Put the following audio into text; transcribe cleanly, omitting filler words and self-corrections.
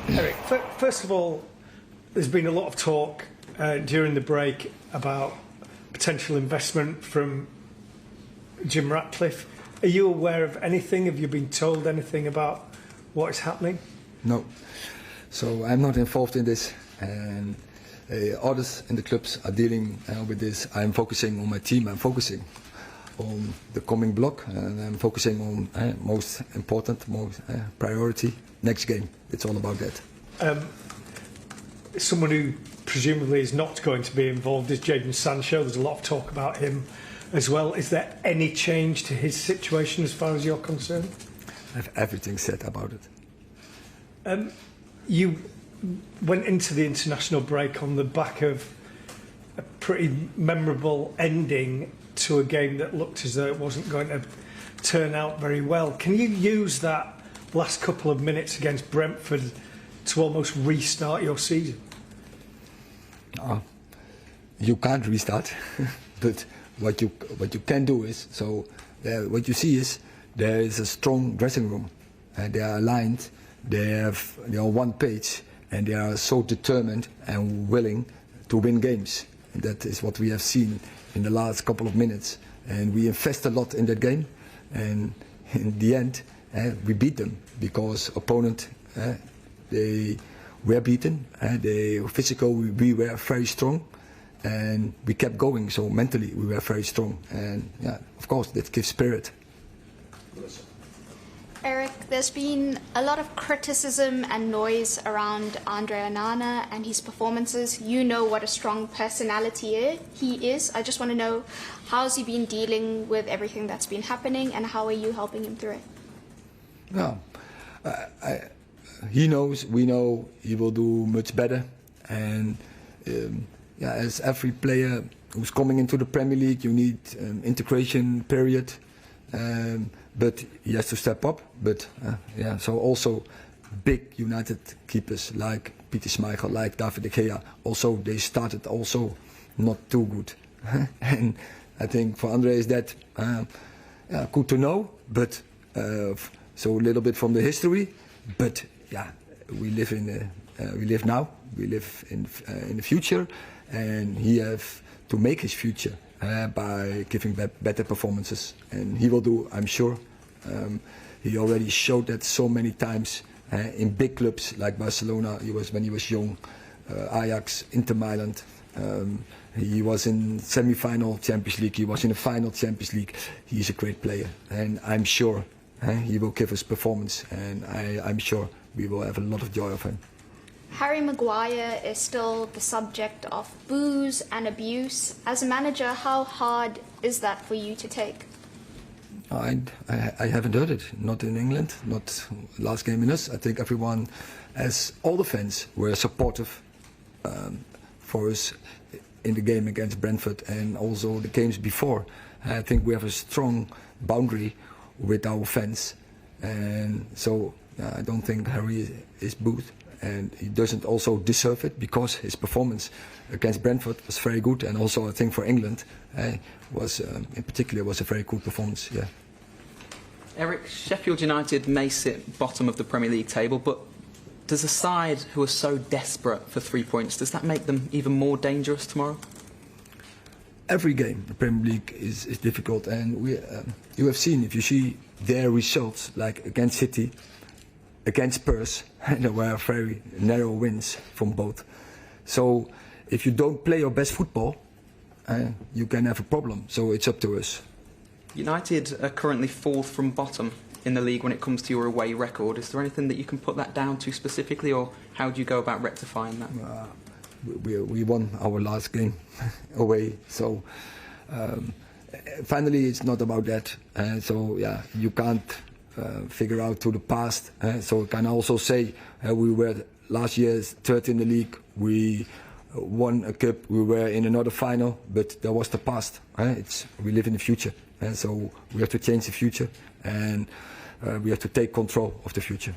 Erik, first of all, there's been a lot of talk during the break about potential investment from Jim Ratcliffe. Are you aware of anything? Have you been told anything about what is happening? No. So I'm not involved in this, and others in the clubs are dealing with this. I'm focusing on my team. I'm focusing on the coming block, and I'm focusing on most important, most priority, next game. It's all about that. Someone who presumably is not going to be involved is Jadon Sancho. There's a lot of talk about him as well. Is there any change to his situation as far as you're concerned? I have everything said about it. You went into the international break on the back of a pretty memorable ending to a game that looked as though it wasn't going to turn out very well. Can you use that last couple of minutes against Brentford to almost restart your season? You can't restart, but what you can do is, what you see is there is a strong dressing room, and they are aligned, they are on one page, and they are so determined and willing to win games. And that is what we have seen in the last couple of minutes, and we invest a lot in that game, and in the end we beat them because opponent they were beaten, they were physical, we were very strong, and we kept going, so mentally we were very strong, and yeah, of course that gives spirit. Erik, there's been a lot of criticism and noise around André Onana and his performances. You know what a strong personality he is. I just want to know, how's he been dealing with everything that's been happening, and how are you helping him through it? No, he knows, we know he will do much better, and yeah, as every player who's coming into the Premier League, you need integration period. But he has to step up. But yeah, so also big United keepers like Peter Schmeichel, like David de Gea, also they started also not too good. And I think for André is that yeah, good to know. But so a little bit from the history. But yeah, we live now. We live in the future, and he has to make his future. By giving better performances, and he will do, I'm sure. He already showed that so many times in big clubs like Barcelona. When he was young, Ajax, Inter Milan. He was in semi-final Champions League. He was in the final Champions League. He's a great player, and I'm sure he will give us performance, and I'm sure we will have a lot of joy of him. Harry Maguire is still the subject of boos and abuse. As a manager, how hard is that for you to take? I haven't heard it. Not in England, not last game in us. I think everyone, as all the fans, were supportive for us in the game against Brentford and also the games before. I think we have a strong boundary with our fans, and so I don't think Harry is booed. And he doesn't also deserve it because his performance against Brentford was very good, and also I think for England was in particular was a very good performance. Yeah. Erik, Sheffield United may sit bottom of the Premier League table, but does a side who are so desperate for 3 points, does that make them even more dangerous tomorrow? Every game the Premier League is difficult, and you have seen, if you see their results like against City, against Spurs, there were very narrow wins from both. So if you don't play your best football, you can have a problem. So it's up to us. United are currently 4th from bottom in the league when it comes to your away record. Is there anything that you can put that down to specifically, or how do you go about rectifying that? We won our last game away. So finally, it's not about that. So yeah, you can't figure out to the past. So I can also say we were last year 3rd in the league. We won a cup. We were in another final, but that was the past. We live in the future, so we have to change the future, and we have to take control of the future.